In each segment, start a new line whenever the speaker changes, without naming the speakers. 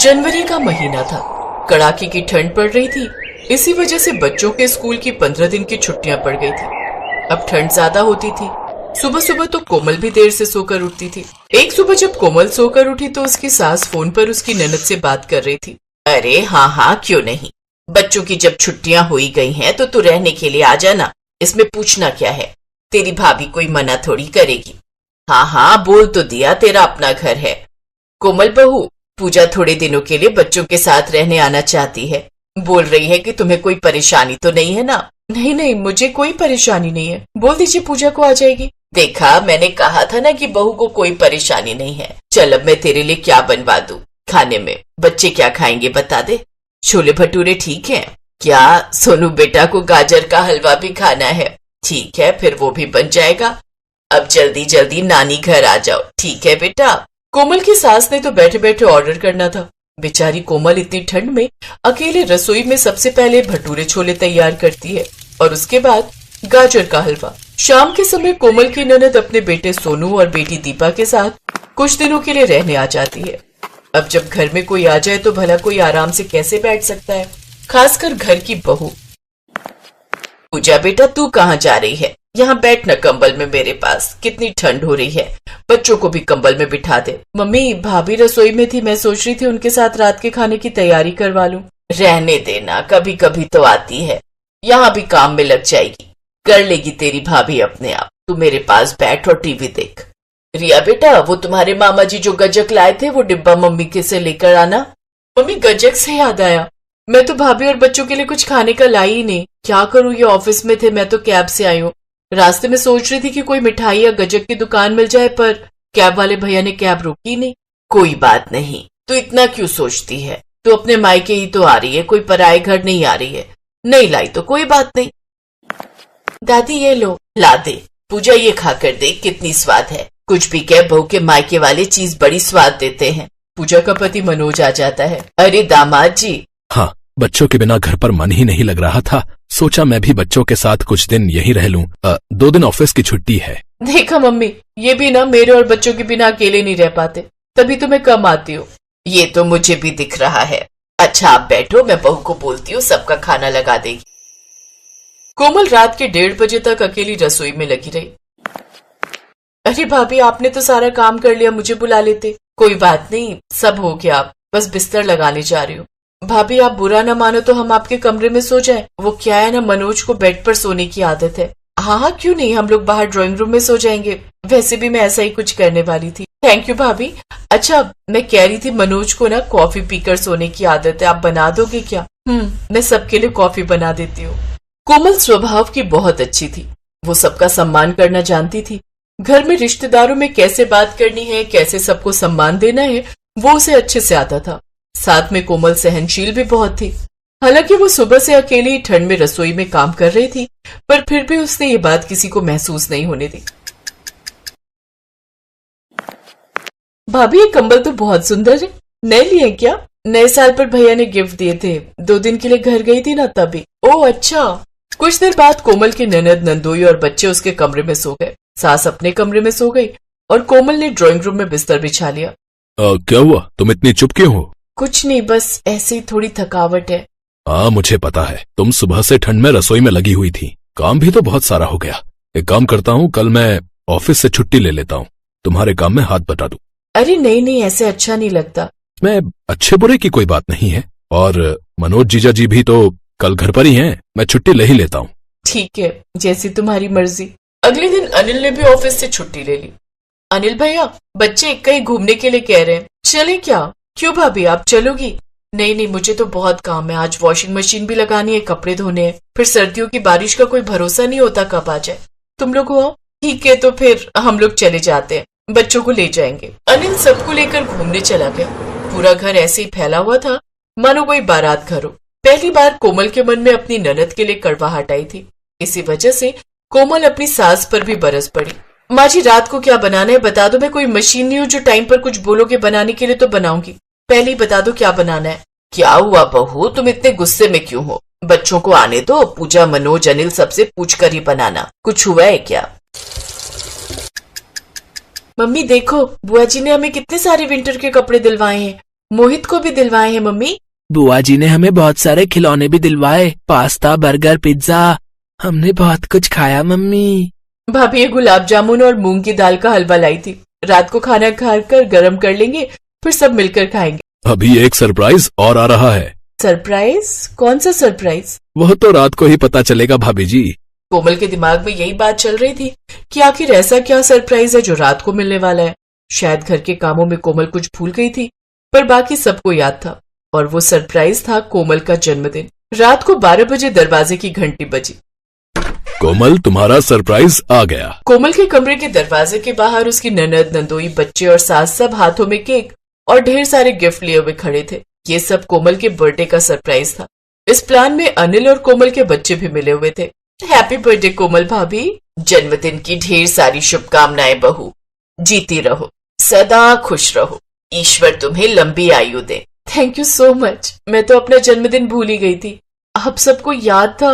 जनवरी का महीना था। कड़ाके की ठंड पड़ रही थी। इसी वजह से बच्चों के स्कूल की 15 दिन की छुट्टियां पड़ गई थी। अब ठंड ज्यादा होती थी। सुबह सुबह तो कोमल भी देर से सोकर उठती थी। एक सुबह जब कोमल सोकर उठी तो उसकी सास फोन पर उसकी ननद से बात कर रही थी। अरे हाँ हाँ, क्यों नहीं, बच्चों की जब छुट्टियां हो ही गई हैं तो तू रहने के लिए आ जाना, इसमें पूछना क्या है, तेरी भाभी कोई मना थोड़ी करेगी। हाँ हाँ, बोल तो दिया, तेरा अपना घर है। कोमल बहू, पूजा थोड़े दिनों के लिए बच्चों के साथ रहने आना चाहती है। बोल रही है कि तुम्हें कोई परेशानी तो नहीं है ना? नहीं नहीं, मुझे कोई परेशानी नहीं है, बोल दीजिए, पूजा को आ जाएगी। देखा, मैंने कहा था ना कि बहू को कोई परेशानी नहीं है। चल अब मैं तेरे लिए क्या बनवा दूं खाने में, बच्चे क्या खाएंगे बता दे। छोले भटूरे ठीक है क्या? सोनू बेटा को गाजर का हलवा भी खाना है। ठीक है, फिर वो भी बन जाएगा। अब जल्दी जल्दी नानी घर आ जाओ, ठीक है बेटा। कोमल की सास ने तो बैठे बैठे ऑर्डर करना था। बेचारी कोमल इतनी ठंड में अकेले रसोई में सबसे पहले भटूरे छोले तैयार करती है और उसके बाद गाजर का हलवा। शाम के समय कोमल की ननद अपने बेटे सोनू और बेटी दीपा के साथ कुछ दिनों के लिए रहने आ जाती है। अब जब घर में कोई आ जाए तो भला कोई आराम से कैसे बैठ सकता है, खासकर घर की बहू। पूजा बेटा, तू कहाँ जा रही है? यहाँ बैठ न कंबल में मेरे पास, कितनी ठंड हो रही है। बच्चों को भी कंबल में बिठा दे। मम्मी, भाभी रसोई में थी, मैं सोच रही थी उनके साथ रात के खाने की तैयारी करवा लूं। रहने देना, कभी कभी तो आती है, यहाँ भी काम में लग जाएगी, कर लेगी तेरी भाभी अपने आप। तू मेरे पास बैठ और टीवी देख। रिया बेटा, वो तुम्हारे मामा जी जो गजक लाए थे वो डिब्बा मम्मी के से लेकर आना। मम्मी, गजक से याद आया, मैं तो भाभी और बच्चों के लिए कुछ खाने का लाई ही नहीं। क्या करूं, ये ऑफिस में थे, मैं तो कैब से आई हूँ। रास्ते में सोच रही थी कि कोई मिठाई या गजक की दुकान मिल जाए, पर कैब वाले भैया ने कैब रोकी नहीं। कोई बात नहीं, तू इतना क्यों सोचती है, तू अपने मायके ही तो आ रही है, कोई पराए घर नहीं आ रही है। नहीं लाई तो कोई बात नहीं। दादी ये लो, ला दे। पूजा, ये खाकर देख कितनी स्वाद है। कुछ भी कह, बहू के मायके वाले चीज बड़ी स्वाद देते हैं। पूजा का पति मनोज आ जाता है। अरे दामाद जी।
हाँ, बच्चों के बिना घर पर मन ही नहीं लग रहा था, सोचा मैं भी बच्चों के साथ कुछ दिन यहीं रह लूं। 2 दिन ऑफिस की छुट्टी है।
देखा मम्मी, ये भी ना मेरे और बच्चों के बिना अकेले नहीं रह पाते, तभी तो मैं कम आती हूँ। ये तो मुझे भी दिख रहा है। अच्छा आप बैठो, मैं बहू को बोलती हूँ सबका खाना लगा देगी। कोमल रात के 1:30 बजे तक अकेली रसोई में लगी रही। अरे भाभी, आपने तो सारा काम कर लिया, मुझे बुला लेते। कोई बात नहीं, सब हो गया, बस बिस्तर लगाने जा रही हूँ। भाभी आप बुरा न मानो तो हम आपके कमरे में सो जाएं। वो क्या है ना, मनोज को बेड पर सोने की आदत है। हाँ हाँ, क्यों नहीं, हम लोग बाहर ड्राइंग रूम में सो जाएंगे। वैसे भी मैं ऐसा ही कुछ करने वाली थी। थैंक यू भाभी। अच्छा, मैं कह रही थी मनोज को ना कॉफी पीकर सोने की आदत है, आप बना दोगे क्या? मैं सबके लिए कॉफी बना देती हूँ। कोमल स्वभाव की बहुत अच्छी थी, वो सबका सम्मान करना जानती थी। घर में रिश्तेदारों में कैसे बात करनी है, कैसे सबको सम्मान देना है, वो उसे अच्छे से आता था। साथ में कोमल सहनशील भी बहुत थी। हालांकि वो सुबह से अकेली ठंड में रसोई में काम कर रही थी, पर फिर भी उसने ये बात किसी को महसूस नहीं होने दी। भाभी, ये कंबल तो बहुत सुंदर है, नए लिए क्या? नए साल पर भैया ने गिफ्ट दिए थे, 2 दिन के लिए घर गई थी ना तभी। ओह अच्छा। कुछ देर बाद कोमल की ननद, नंदोई और बच्चे उसके कमरे में सो गए। सास अपने कमरे में सो गई और कोमल ने ड्राइंग रूम में बिस्तर बिछा लिया।
क्या हुआ, तुम इतनी चुप क्यों हो?
कुछ नहीं, बस ऐसे ही थोड़ी थकावट है।
मुझे पता है, तुम सुबह से ठंड में रसोई में लगी हुई थी, काम भी तो बहुत सारा हो गया। एक काम करता हूँ, कल मैं ऑफिस से छुट्टी ले लेता हूँ, तुम्हारे काम में हाथ बटा दूं।
अरे नहीं नहीं, ऐसे अच्छा नहीं लगता।
मैं अच्छे बुरे की कोई बात नहीं है, और मनोज जीजा जी भी तो कल घर पर ही हैं, मैं छुट्टी ले ही लेता हूँ।
ठीक है, जैसी तुम्हारी मर्जी। अगले दिन अनिल ने भी ऑफिस से छुट्टी ले ली। अनिल भैया, बच्चे कहीं घूमने के लिए कह रहे हैं, चले क्या? क्यों भाभी, आप चलोगी? नहीं नहीं, मुझे तो बहुत काम है, आज वॉशिंग मशीन भी लगानी है, कपड़े धोने हैं, फिर सर्दियों की बारिश का कोई भरोसा नहीं होता कब आ जाए। तुम लोग हो? ठीक है, तो फिर हम लोग चले जाते हैं, बच्चों को ले जाएंगे। अनिल सबको लेकर घूमने चला गया। पूरा घर ऐसे ही फैला हुआ था मानो कोई बारात घर हो। पहली बार कोमल के मन में अपनी ननद के लिए कड़वाहट आई थी। इसी वजह से कोमल अपनी सास पर भी बरस पड़ी। माँ जी, रात को क्या बनाना है बता दो, मैं कोई मशीन नहीं हूँ जो टाइम पर कुछ बोलोगे बनाने के लिए तो बनाऊंगी। पहले ही बता दो क्या बनाना है। क्या हुआ बहू, तुम इतने गुस्से में क्यों हो? बच्चों को आने दो, पूजा, मनोज, अनिल सबसे पूछ कर ही बनाना। कुछ हुआ है क्या? मम्मी देखो, बुआ जी ने हमें कितने सारे विंटर के कपड़े दिलवाए हैं, मोहित को भी दिलवाए हैं मम्मी।
बुआ जी ने हमें बहुत सारे खिलौने भी दिलवाए, पास्ता, बर्गर, पिज्जा, हमने बहुत कुछ खाया मम्मी।
भाभी ये गुलाब जामुन और मूंग की दाल का हलवा लाई थी, रात को खाना खाकर गरम कर लेंगे, फिर सब मिलकर खाएंगे।
अभी एक सरप्राइज और आ रहा है।
सरप्राइज? कौन सा सरप्राइज?
वह तो रात को ही पता चलेगा भाभी जी।
कोमल के दिमाग में यही बात चल रही थी कि आखिर ऐसा क्या सरप्राइज है जो रात को मिलने वाला है। शायद घर के कामों में कोमल कुछ भूल गई थी, पर बाकी सबको याद था, और वो सरप्राइज था कोमल का जन्मदिन। रात को 12 बजे दरवाजे की घंटी बजी।
कोमल, तुम्हारा सरप्राइज आ गया।
कोमल के कमरे के दरवाजे के बाहर उसकी ननद, नंदोई, बच्चे और सास सब हाथों में केक और ढेर सारे गिफ्ट लिए हुए खड़े थे। ये सब कोमल के बर्थडे का सरप्राइज था। इस प्लान में अनिल और कोमल के बच्चे भी मिले हुए थे। हैप्पी बर्थडे कोमल भाभी, जन्मदिन की ढेर सारी शुभकामनाएं बहू, जीती रहो, सदा खुश रहो, ईश्वर तुम्हें लंबी आयु दे। Thank you so much. मैं तो अपना जन्मदिन भूल ही गई थी, आप सबको याद था,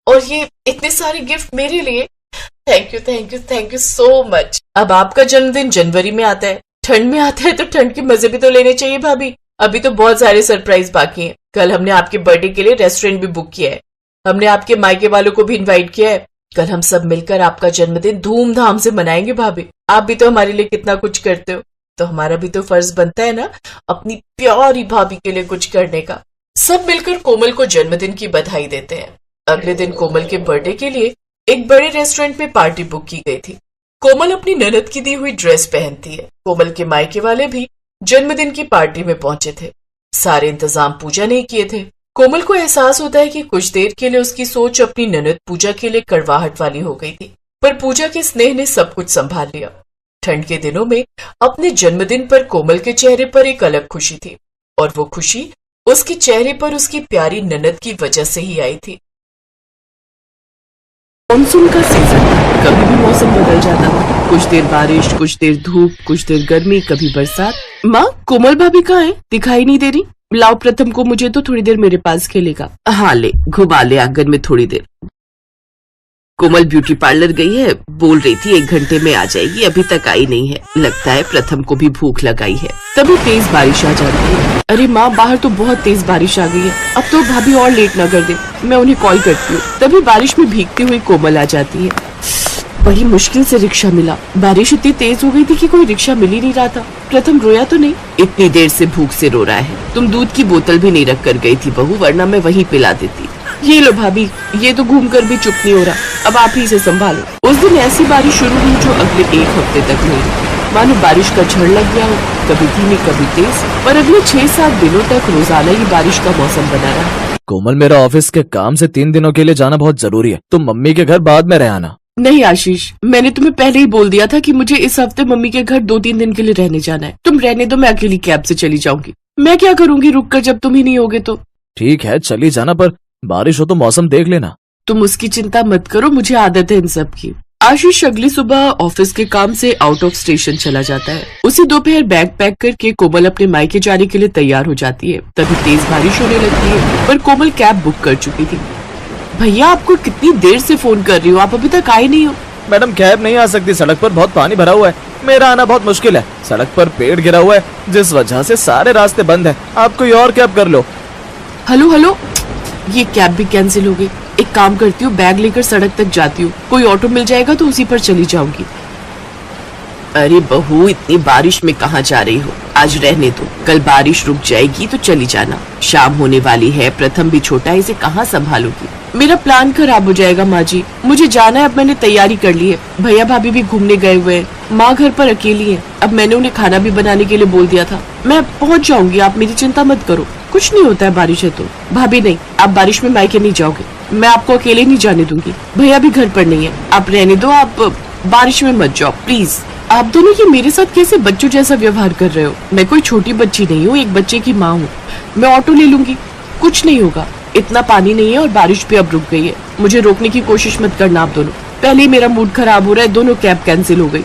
और ये इतने सारे गिफ्ट मेरे लिए। Thank you thank you thank you so much. अब आपका जन्मदिन जनवरी में आता है, ठंड में आता है तो ठंड के मजे भी तो लेने चाहिए भाभी। अभी तो बहुत सारे सरप्राइज बाकी हैं। कल हमने आपके बर्थडे के लिए रेस्टोरेंट भी बुक किया है, हमने आपके मायके वालों को भी इनवाइट किया है। कल हम सब मिलकर आपका जन्मदिन धूमधाम से मनाएंगे भाभी। आप भी तो हमारे लिए कितना कुछ करते हो, तो हमारा भी तो फर्ज बनता है ना अपनी प्यारी भाभी के लिए कुछ करने का। सब मिलकर कोमल को जन्मदिन की बधाई देते हैं। अगले दिन कोमल के बर्थडे के लिए एक बड़े रेस्टोरेंट में पार्टी बुक की गई थी। कोमल अपनी ननद की दी हुई ड्रेस पहनती है। कोमल के मायके वाले भी जन्मदिन की पार्टी में पहुंचे थे। सारे इंतजाम पूजा ने किए थे। कोमल को एहसास होता है कि कुछ देर के लिए उसकी सोच अपनी ननद पूजा के लिए कड़वाहट वाली हो गई थी, पर पूजा के स्नेह ने सब कुछ संभाल लिया। ठंड के दिनों में अपने जन्मदिन पर कोमल के चेहरे पर एक अलग खुशी थी, और वो खुशी उसके चेहरे पर उसकी प्यारी ननद की वजह से ही आई थी। मानसून का सीजन था, कभी भी मौसम बदल जाता था। कुछ देर बारिश, कुछ देर धूप, कुछ देर गर्मी, कभी बरसात। माँ, कोमल भाभी कहाँ है? दिखाई नहीं दे रही। लाओ प्रथम को, मुझे तो थोड़ी देर मेरे पास खेलेगा। हाँ ले, घुमा ले आंगन में थोड़ी देर। कोमल ब्यूटी पार्लर गई है, बोल रही थी 1 घंटे में आ जाएगी, अभी तक आई नहीं है। लगता है प्रथम को भी भूख लगाई है। तभी तेज बारिश आ जाती है। अरे माँ, बाहर तो बहुत तेज बारिश आ गई है, अब तो भाभी और लेट न कर दे, मैं उन्हें कॉल करती हूँ। तभी बारिश में भीगती हुई कोमल आ जाती है। बड़ी मुश्किल से रिक्शा मिला। बारिश इतनी तेज हो गई थी कि कोई रिक्शा मिल ही नहीं रहा था। प्रथम रोया तो नहीं? इतनी देर से भूख से रो रहा है। तुम दूध की बोतल भी नहीं रख कर गई थी बहू, वरना मैं वहीं पिला देती। ये लो भाभी, ये तो घूम कर भी चुप नहीं हो रहा, अब आप ही इसे संभालो। उस दिन ऐसी बारिश शुरू हुई जो अगले 1 हफ्ते तक नहीं रुकी। मानो बारिश का झड़ लग गया हो, कभी धीमी कभी तेज, पर अगले 6-7 दिनों तक रोजाना ही बारिश का मौसम बना रहा।
कोमल, मेरा ऑफिस के काम से 3 दिनों के लिए जाना बहुत जरूरी है, तुम मम्मी के घर बाद में रह आना।
नहीं आशीष, मैंने तुम्हें पहले ही बोल दिया था कि मुझे इस हफ्ते मम्मी के घर 2-3 दिन के लिए रहने जाना है। तुम रहने दो, मैं अकेली कैब से चली जाऊंगी। मैं क्या करूंगी रुक कर, जब तुम ही नहीं होगे तो।
ठीक है, चली जाना, पर बारिश हो तो मौसम देख लेना।
तुम उसकी चिंता मत करो, मुझे आदत है इन सब की। आशीष अगली सुबह ऑफिस के काम से आउट ऑफ स्टेशन चला जाता है। उसी दोपहर बैग पैक करके कोमल अपने मायके जाने के लिए तैयार हो जाती है। तभी तेज बारिश होने लगती है, पर कोमल कैब बुक कर चुकी थी। भैया, आपको कितनी देर से फोन कर रही हो, आप अभी तक आए नहीं हो।
मैडम, कैब नहीं आ सकती, सड़क पर बहुत पानी भरा हुआ है, मेरा आना बहुत मुश्किल है। सड़क पर पेड़ गिरा हुआ है, जिस वजह से सारे रास्ते बंद हैं। आप कोई और कैब कर लो।
हेलो हेलो, ये कैब भी कैंसिल हो गई। एक काम करती हूँ, बैग लेकर सड़क तक जाती हूँ, कोई ऑटो मिल जाएगा तो उसी पर चली जाऊंगी। अरे बहू, इतनी बारिश में कहाँ जा रही हो? आज रहने दो, कल बारिश रुक जाएगी तो चली जाना। शाम होने वाली है, प्रथम भी छोटा है, इसे कहाँ संभालूगी? मेरा प्लान खराब हो जाएगा माँ जी, मुझे जाना है। अब मैंने तैयारी कर ली है, भैया भाभी भी घूमने गए हुए हैं, माँ घर पर अकेली है। अब मैंने उन्हें खाना भी बनाने के लिए बोल दिया था। मैं पहुँच जाऊंगी, आप मेरी चिंता मत करो, कुछ नहीं होता है बारिश है तो। भाभी नहीं, आप बारिश में मायके नहीं जाओगे, मैं आपको अकेले नहीं जाने दूंगी। भैया भी घर पर नहीं है, आप रहने दो, आप बारिश में मत जाओ प्लीज। आप दोनों ये मेरे साथ कैसे बच्चों जैसा व्यवहार कर रहे हो? मैं कोई छोटी बच्ची नहीं हूँ, एक बच्चे की माँ हूँ। मैं ऑटो ले लूंगी, कुछ नहीं होगा। इतना पानी नहीं है और बारिश भी अब रुक गई है, मुझे रोकने की कोशिश मत करना आप दोनों। पहले ही मेरा मूड खराब हो रहा है, दोनों कैब कैंसिल हो गई।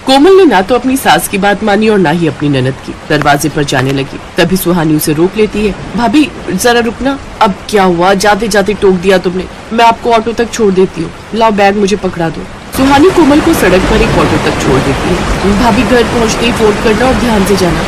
कोमल ने ना तो अपनी सास की बात मानी और ना ही अपनी ननद की। दरवाजे पर जाने लगी, तभी सुहानी उसे रोक लेती है। भाभी जरा रुकना। अब क्या हुआ, जाते जाते टोक दिया तुमने, मैं आपको ऑटो तक छोड़ देती हूँ, लाओ बैग मुझे पकड़ा दो। सुहानी कोमल को सड़क पर एक ऑटो तक छोड़ देती है। भाभी घर पहुँचते ही फोन करना और ध्यान से जाना।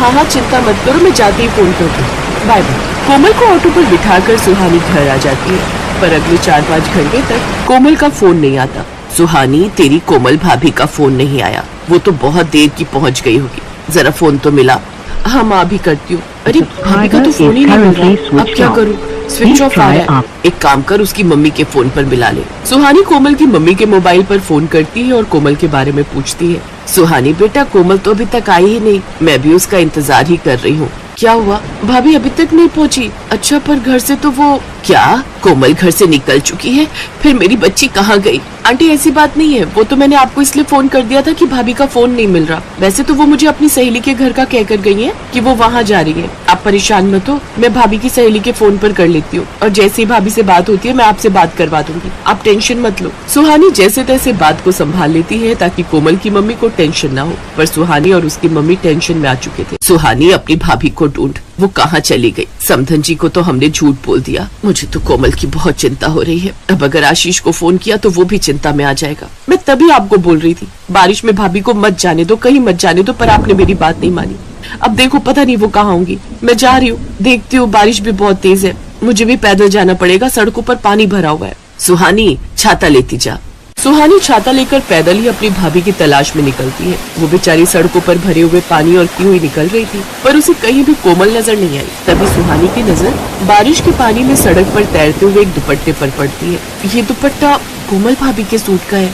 हाँ चिंता मत करो, मैं जाते ही फोन करती हूँ, बाय बाय। कोमल को ऑटो पर बिठाकर सुहानी घर आ जाती है, पर अगले 4-5 घंटे तक कोमल का फोन नहीं आता। सुहानी, तेरी कोमल भाभी का फोन नहीं आया, वो तो बहुत देर की पहुंच गई होगी, जरा फोन तो मिला। हाँ माँ भी करती हूँ। अरे भाभी का तो फोन ही नहीं मिल रहा, अब क्या करूँ? स्विच ऑफ आ रहा है। एक काम कर, उसकी मम्मी के फोन पर मिला ले। सुहानी कोमल की मम्मी के मोबाइल पर फोन करती है और कोमल के बारे में पूछती है। सुहानी, बेटा कोमल तो अभी तक आई ही नहीं, मैं भी उसका इंतजार ही कर रही हूँ। क्या हुआ? भाभी अभी तक नहीं पहुँची? अच्छा, पर घर से तो वो क्या? कोमल घर से निकल चुकी है? फिर मेरी बच्ची कहाँ गई? आंटी ऐसी बात नहीं है, वो तो मैंने आपको इसलिए फोन कर दिया था कि भाभी का फोन नहीं मिल रहा। वैसे तो वो मुझे अपनी सहेली के घर का कहकर गई है कि वो वहाँ जा रही है। आप परेशान मत हो, मैं भाभी की सहेली के फोन पर कर लेती हूँ और जैसे ही भाभी से बात होती है मैं आपसे बात करवा दूंगी, आप टेंशन मत लो। सुहानी जैसे तैसे बात को संभाल लेती है ताकि कोमल की मम्मी को टेंशन ना हो, पर सुहानी और उसकी मम्मी टेंशन में आ चुके थे। सुहानी, अपनी भाभी को ढूंढ, वो कहाँ चली गई? समधन जी को तो हमने झूठ बोल दिया। मुझे तो कोमल की बहुत चिंता हो रही है, अब अगर आशीष को फोन किया तो वो भी चिंता में आ जाएगा। मैं तभी आपको बोल रही थी बारिश में भाभी को मत जाने दो, कहीं मत जाने दो, पर आपने मेरी बात नहीं मानी। अब देखो पता नहीं वो कहाँ होंगी। मैं जा रही हूँ, देखती हूँ, बारिश भी बहुत तेज है, मुझे भी पैदल जाना पड़ेगा, सड़कों पर पानी भरा हुआ है। सुहानी, छाता लेती जा। सुहानी छाता लेकर पैदल ही अपनी भाभी की तलाश में निकलती है। वो बेचारी सड़कों पर भरे हुए पानी और की हुई निकल रही थी, पर उसे कहीं भी कोमल नजर नहीं आई। तभी सुहानी की नजर बारिश के पानी में सड़क पर तैरते हुए एक दुपट्टे पर पड़ती है। ये दुपट्टा कोमल भाभी के सूट का है।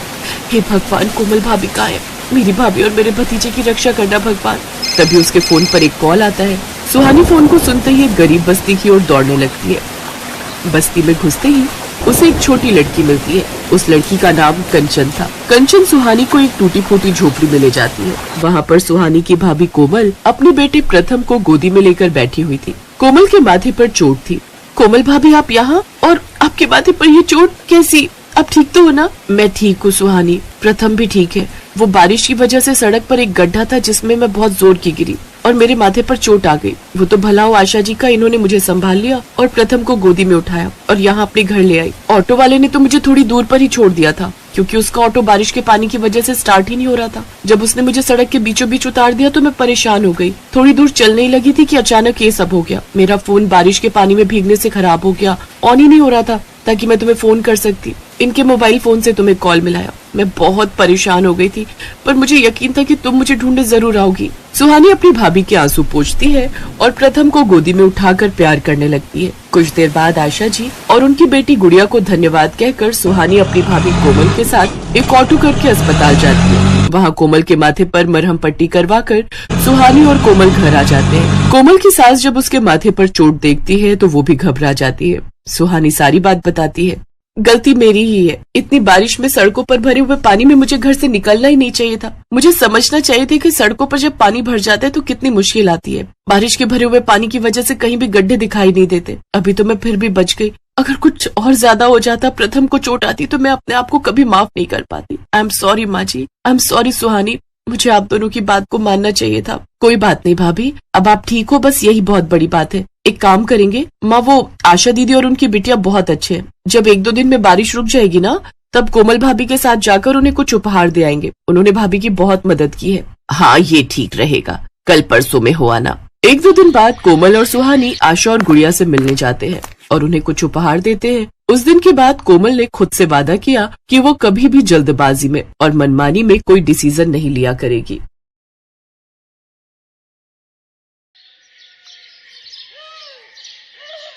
हे भगवान, कोमल भाभी का है। मेरी भाभी और मेरे भतीजे की रक्षा करना भगवान। तभी उसके फोन पर एक कॉल आता है। सुहानी फोन को सुनते ही एक गरीब बस्ती की ओर दौड़ने लगती है। बस्ती में घुसते ही उसे एक छोटी लड़की मिलती है। उस लड़की का नाम कंचन था। कंचन सुहानी को एक टूटी फूटी झोपड़ी में ले जाती है। वहाँ पर सुहानी की भाभी कोमल अपने बेटे प्रथम को गोदी में लेकर बैठी हुई थी। कोमल के माथे पर चोट थी। कोमल भाभी, आप यहाँ? और आपके माथे पर ये चोट कैसी? आप ठीक तो हो ना? मैं ठीक हूँ सुहानी, प्रथम भी ठीक है। वो बारिश की वजह से सड़क पर एक गड्ढा था जिसमें मैं बहुत जोर की गिरी और मेरे माथे पर चोट आ गई। वो तो भला हो आशा जी का, इन्होंने मुझे संभाल लिया और प्रथम को गोदी में उठाया और यहाँ अपने घर ले आई। ऑटो वाले ने तो मुझे थोड़ी दूर पर ही छोड़ दिया था क्योंकि उसका ऑटो बारिश के पानी की वजह से स्टार्ट ही नहीं हो रहा था। जब उसने मुझे सड़क के बीचों बीच उतार दिया तो मैं परेशान हो गई। थोड़ी दूर चलने ही लगी थी कि अचानक ये सब हो गया। मेरा फोन बारिश के पानी में भीगने से खराब हो गया, ऑन ही नहीं हो रहा था ताकि मैं तुम्हें फोन कर सकती। इनके मोबाइल फोन से तुम्हें कॉल मिलाया। मैं बहुत परेशान हो गई थी, पर मुझे यकीन था कि तुम मुझे ढूंढने जरूर आओगी। सुहानी अपनी भाभी के आंसू पोंछती है और प्रथम को गोदी में उठाकर प्यार करने लगती है। कुछ देर बाद आशा जी और उनकी बेटी गुड़िया को धन्यवाद कहकर सुहानी अपनी भाभी कोमल के साथ एक ऑटो करके अस्पताल जाती है। वहाँ कोमल के माथे पर मरहम पट्टी करवाकर सुहानी और कोमल घर आ जाते हैं। कोमल की सास जब उसके माथे पर चोट देखती है तो वो भी घबरा जाती है। सुहानी सारी बात बताती है। गलती मेरी ही है। इतनी बारिश में सड़कों पर भरे हुए पानी में मुझे घर से निकलना ही नहीं चाहिए था। मुझे समझना चाहिए था कि सड़कों पर जब पानी भर जाता है तो कितनी मुश्किल आती है। बारिश के भरे हुए पानी की वजह से कहीं भी गड्ढे दिखाई नहीं देते। अभी तो मैं फिर भी बच गई। अगर कुछ और ज्यादा हो जाता, प्रथम को चोट आती, तो मैं अपने आप को कभी माफ नहीं कर पाती। आई एम सॉरी माँ जी, आई एम सॉरी सुहानी, मुझे आप दोनों की बात को मानना चाहिए था। कोई बात नहीं भाभी, अब आप ठीक हो, बस यही बहुत बड़ी बात है। एक काम करेंगे माँ, वो आशा दीदी और उनकी बिटिया बहुत अच्छे हैं। जब 1-2 दिन में बारिश रुक जाएगी ना, तब कोमल भाभी के साथ जाकर उन्हें कुछ उपहार दे आएंगे। उन्होंने भाभी की बहुत मदद की है। हाँ, ये ठीक रहेगा, कल परसों में हो आना। 1-2 दिन बाद कोमल और सुहानी आशा और गुड़िया से मिलने जाते हैं और उन्हें कुछ उपहार देते हैं। उस दिन के बाद कोमल ने खुद से वादा किया कि वो कभी भी जल्दबाजी में और मनमानी में कोई डिसीजन नहीं लिया करेगी।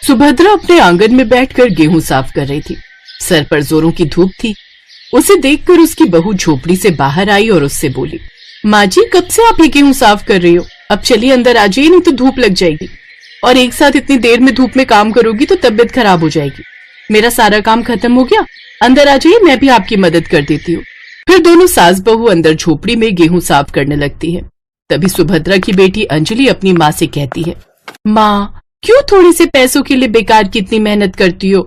सुभद्रा अपने आंगन में बैठकर गेहूं साफ कर रही थी। सर पर जोरों की धूप थी। उसे देखकर उसकी बहू झोपड़ी से बाहर आई और उससे बोली, माँ जी, कब से आप ये गेहूं साफ कर रही हो? अब चलिए अंदर आ जाइए, नहीं तो धूप लग जाएगी। और एक साथ इतनी देर में धूप में काम करोगी तो तबीयत खराब हो जाएगी। मेरा सारा काम खत्म हो गया, अंदर आ जाइए, मैं भी आपकी मदद कर देती हूँ। फिर दोनों सास बहू अंदर झोपड़ी में गेहूं साफ करने लगती है। तभी सुभद्रा की बेटी अंजलि अपनी माँ से कहती है, माँ, क्यों थोड़े से पैसों के लिए बेकार की इतनी मेहनत करती हो?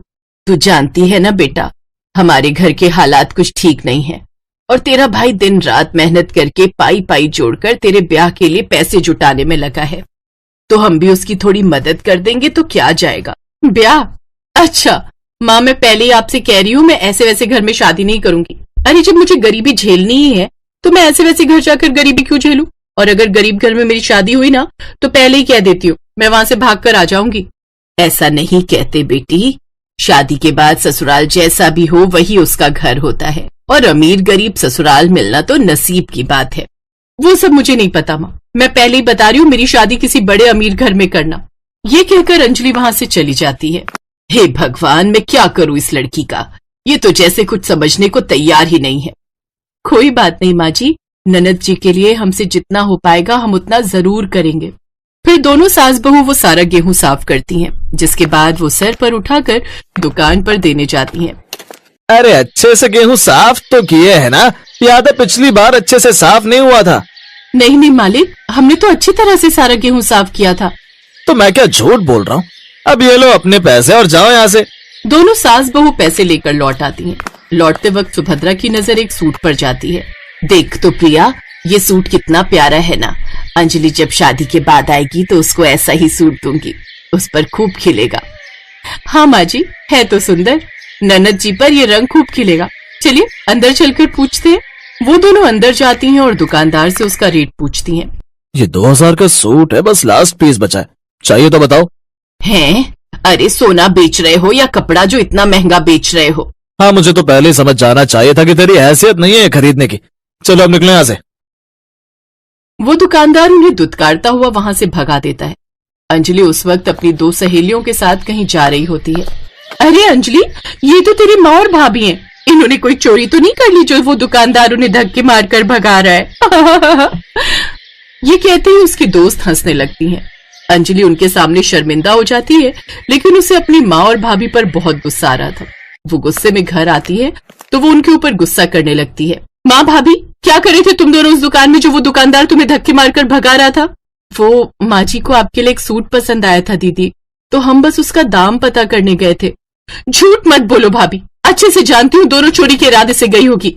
तू जानती है ना बेटा, हमारे घर के हालात कुछ ठीक नहीं है और तेरा भाई दिन रात मेहनत करके पाई पाई जोड़कर तेरे ब्याह के लिए पैसे जुटाने में लगा है, तो हम भी उसकी थोड़ी मदद कर देंगे तो क्या जाएगा। ब्याह? अच्छा माँ, मैं पहले ही आपसे कह रही हूँ, मैं ऐसे वैसे घर में शादी नहीं करूंगी। अरे जब मुझे गरीबी झेलनी ही है तो मैं ऐसे वैसे घर जाकर गरीबी क्यों झेलूं? और अगर गरीब घर में मेरी शादी हुई ना तो पहले ही कह देती हूँ, मैं वहां से भाग कर आ जाऊंगी। ऐसा नहीं कहते बेटी, शादी के बाद ससुराल जैसा भी हो वही उसका घर होता है, और अमीर गरीब ससुराल मिलना तो नसीब की बात है। वो सब मुझे नहीं पता माँ, मैं पहले ही बता रही हूँ मेरी शादी किसी बड़े अमीर घर में करना। ये कहकर अंजलि वहां से चली जाती है। हे भगवान, मैं क्या करूं इस लड़की का, ये तो जैसे कुछ समझने को तैयार ही नहीं है। कोई बात नहीं माँ जी, ननद जी के लिए हमसे जितना हो पाएगा हम उतना जरूर करेंगे। फिर दोनों सास बहू वो सारा गेहूं साफ करती हैं, जिसके बाद वो सर पर उठाकर दुकान पर देने जाती हैं।
अरे अच्छे से गेहूं साफ तो किए है ना? याद है पिछली बार अच्छे से साफ नहीं हुआ था।
नहीं नहीं मालिक, हमने तो अच्छी तरह से सारा गेहूं साफ किया था।
तो मैं क्या झूठ बोल रहा हूँ? अब ये लो अपने पैसे और जाओ यहाँ से।
दोनों सास बहू पैसे लेकर लौट आती हैं। लौटते वक्त सुभद्रा की नजर एक सूट पर जाती है। देख तो प्रिया, ये सूट कितना प्यारा है ना। अंजलि जब शादी के बाद आएगी तो उसको ऐसा ही सूट दूंगी, उस पर खूब खिलेगा। हाँ माँ जी, है तो सुंदर, ननद जी पर ये रंग खूब खिलेगा। चलिए अंदर चलकर पूछते हैं। वो दोनों अंदर जाती हैं और दुकानदार से उसका रेट पूछती हैं।
ये 2000 का सूट है, बस लास्ट पीस बचा है, चाहिए तो बताओ।
हैं? अरे सोना बेच रहे हो या कपड़ा जो इतना महंगा बेच रहे हो?
हाँ, मुझे तो पहले ही समझ जाना चाहिए था कि तेरी हैसियत नहीं है खरीदने की। चलो अब निकलो यहाँ से।
वो दुकानदार उन्हें दुत्कारता हुआ वहां से भगा देता है। अंजलि उस वक्त अपनी 2 सहेलियों के साथ कहीं जा रही होती है। अरे अंजलि, ये तो तेरी माँ और भाभी हैं, इन्होंने कोई चोरी तो नहीं कर ली जो वो दुकानदार उन्हें धक्के मारकर भगा रहा है? ये कहते ही उसकी दोस्त हंसने लगती हैं। अंजलि उनके सामने शर्मिंदा हो जाती है, लेकिन उसे अपनी माँ और भाभी पर बहुत गुस्सा आ रहा था। वो गुस्से में घर आती है तो वो उनके ऊपर गुस्सा करने लगती है। माँ भाभी, क्या करे थे तुम दोनों उस दुकान में जो वो दुकानदार तुम्हें धक्के मारकर भगा रहा था? वो माँ जी को आपके लिए एक सूट पसंद आया था दीदी, तो हम बस उसका दाम पता करने गए थे। झूठ मत बोलो भाभी, अच्छे से जानती हूँ दोनों चोरी के इरादे से गई होगी।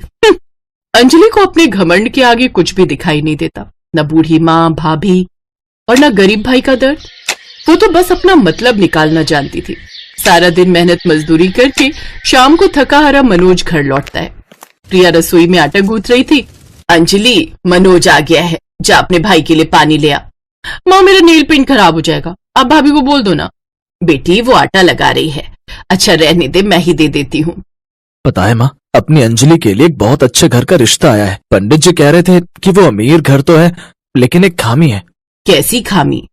अंजलि को अपने घमंड के आगे कुछ भी दिखाई नहीं देता, न बूढ़ी माँ भाभी और न गरीब भाई का दर्द। वो तो बस अपना मतलब निकालना जानती थी। सारा दिन मेहनत मजदूरी करके शाम को थका हारा मनोज घर लौटता है। प्रिया रसोई में आटा गूंथ रही थी। अंजलि, मनोज आ गया है, जा अपने भाई के लिए पानी ले आ। माँ, मेरा नेल पेंट खराब हो जाएगा, आप भाभी को बोल दो ना। बेटी, वो आटा लगा रही है। अच्छा रहने दे, मैं ही दे देती हूँ।
पता है माँ, अपनी अंजलि के लिए एक बहुत अच्छे घर का रिश्ता आया है। पंडित जी कह रहे थे कि वो अमीर घर तो है, लेकिन एक खामी है।
कैसी खामी?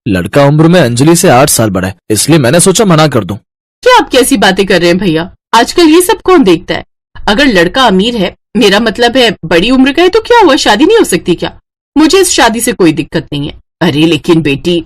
लड़का उम्र में अंजलि से 8 साल बड़ा है, इसलिए मैंने सोचा मना कर दूं।
क्या आप कैसी बातें कर रहे हैं भैया? आजकल ये सब कौन देखता है? अगर लड़का अमीर है, मेरा मतलब है बड़ी उम्र का है, तो क्या हुआ, शादी नहीं हो सकती क्या? मुझे इस शादी से कोई दिक्कत नहीं है। अरे लेकिन बेटी।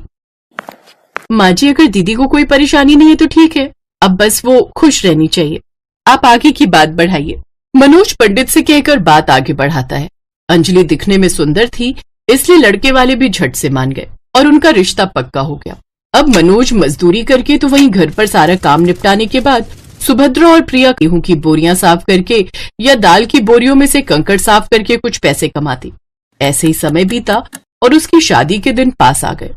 माँ जी, अगर दीदी को कोई परेशानी नहीं है तो ठीक है, अब बस वो खुश रहनी चाहिए। आप आगे की बात बढ़ाइए। मनोज पंडित से कहकर बात आगे बढ़ाता है। अंजलि दिखने में सुंदर थी, इसलिए लड़के वाले भी झट से मान गए और उनका रिश्ता पक्का हो गया। अब मनोज मजदूरी करके तो वहीं घर पर सारा काम निपटाने के बाद सुभद्रा और प्रिया गेहूं की बोरियां साफ करके या दाल की बोरियों में से कंकड़ साफ करके कुछ पैसे कमाती। ऐसे ही समय बीता और उसकी शादी के दिन पास आ गए।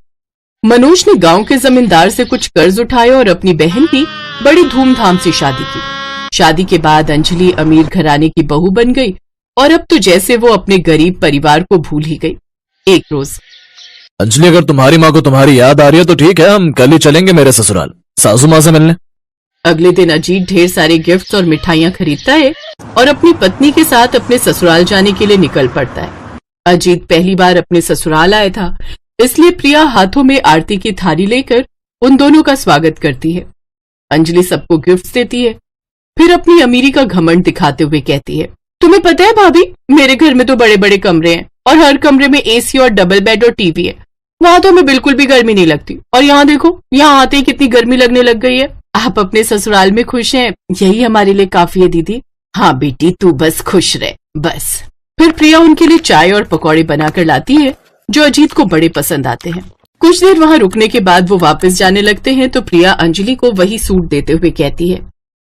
मनोज ने गांव के जमींदार से कुछ कर्ज उठाए और अपनी बहन की बड़ी धूमधाम से शादी की। शादी के बाद अंजलि अमीर घराने की बहू बन गई और अब तो जैसे वो अपने गरीब परिवार को भूल ही गई। एक रोज,
अंजलि, अगर तुम्हारी माँ को तुम्हारी याद आ रही है तो ठीक है, हम कल ही चलेंगे मेरे ससुराल सासू माँ से मिलने।
अगले दिन अजीत ढेर सारे गिफ्ट्स और मिठाइयाँ खरीदता है और अपनी पत्नी के साथ अपने ससुराल जाने के लिए निकल पड़ता है। अजीत पहली बार अपने ससुराल आया था, इसलिए प्रिया हाथों में आरती की थाली लेकर उन दोनों का स्वागत करती है। अंजलि सबको गिफ्ट्स देती है, फिर अपनी अमीरी का घमंड दिखाते हुए कहती है, तुम्हें पता है भाभी, मेरे घर में तो बड़े बड़े कमरे हैं और हर कमरे में एसी और डबल बेड और टीवी है। वहां तो हमें बिल्कुल भी गर्मी नहीं लगती, और यहाँ देखो, यहाँ आते ही कितनी गर्मी लगने लग गई है। आप अपने ससुराल में खुश हैं, यही हमारे लिए काफी है दीदी। हाँ बेटी, तू बस खुश रह, बस। फिर प्रिया उनके लिए चाय और पकौड़े बनाकर लाती है, जो अजीत को बड़े पसंद आते हैं। कुछ देर वहां रुकने के बाद वो वापस जाने लगते हैं तो प्रिया अंजलि को वही सूट देते हुए कहती है,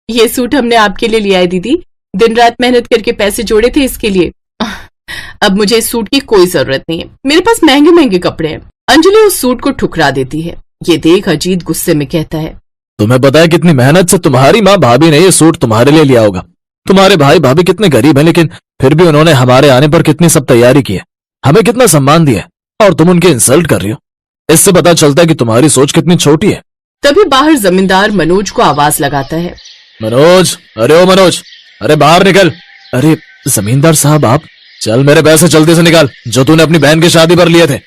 ये सूट हमने आपके लिए लिया है दीदी, दिन रात मेहनत करके पैसे जोड़े थे इसके लिए। अब मुझे इस सूट की कोई जरूरत नहीं है, मेरे पास महंगे महंगे कपड़े हैं। अंजलि उस सूट को ठुकरा देती है। ये देख अजीत गुस्से में कहता है,
तुम्हें पता है कितनी मेहनत से तुम्हारी माँ भाभी ने ये सूट तुम्हारे लिए लिया होगा। तुम्हारे भाई भाभी कितने गरीब हैं, लेकिन फिर भी उन्होंने हमारे आने पर कितनी सब तैयारी की है, हमें कितना सम्मान दिया है। और तुम उनकी इंसल्ट कर रही हो। इससे पता चलता है कि तुम्हारी सोच कितनी छोटी है।
तभी बाहर जमींदार मनोज को आवाज लगाता है।
मनोज, अरे ओ मनोज, अरे बाहर निकल। अरे जमींदार साहब आप, चल मेरे पैसे जल्दी से निकाल जो तूने अपनी बहन की शादी पर लिए थे।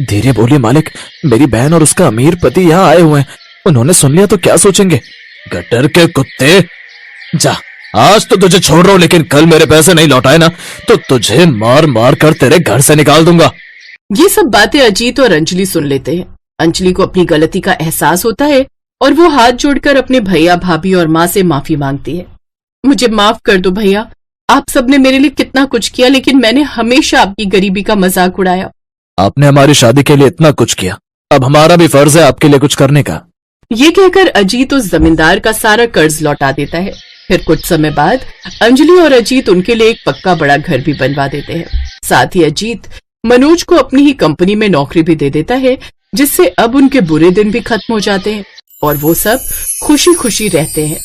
धीरे बोलिए मालिक, मेरी बहन और उसका अमीर पति यहाँ आए हुए हैं, उन्होंने सुन लिया तो क्या सोचेंगे। गटर के कुत्ते, जा, आज तो तुझे छोड़ रहा हूं, लेकिन कल मेरे पैसे नहीं लौटाए ना तो तुझे मार मार कर तेरे घर से निकाल दूंगा।
ये सब बातें अजीत और अंजलि सुन लेते हैं। अंजलि को अपनी गलती का एहसास होता है और वो हाथ जोड़कर अपने भैया भाभी और माँ से माफी मांगती है। मुझे माफ कर दो भैया, आप सबने मेरे लिए कितना कुछ किया, लेकिन मैंने हमेशा आपकी गरीबी का मजाक उड़ाया।
आपने हमारी शादी के लिए इतना कुछ किया, अब हमारा भी फर्ज है आपके लिए कुछ करने का।
ये कहकर अजीत उस जमींदार का सारा कर्ज लौटा देता है। फिर कुछ समय बाद अंजलि और अजीत उनके लिए एक पक्का बड़ा घर भी बनवा देते हैं। साथ ही अजीत मनोज को अपनी ही कंपनी में नौकरी भी दे देता है, जिससे अब उनके बुरे दिन भी खत्म हो जाते हैं और वो सब खुशी खुशी रहते हैं।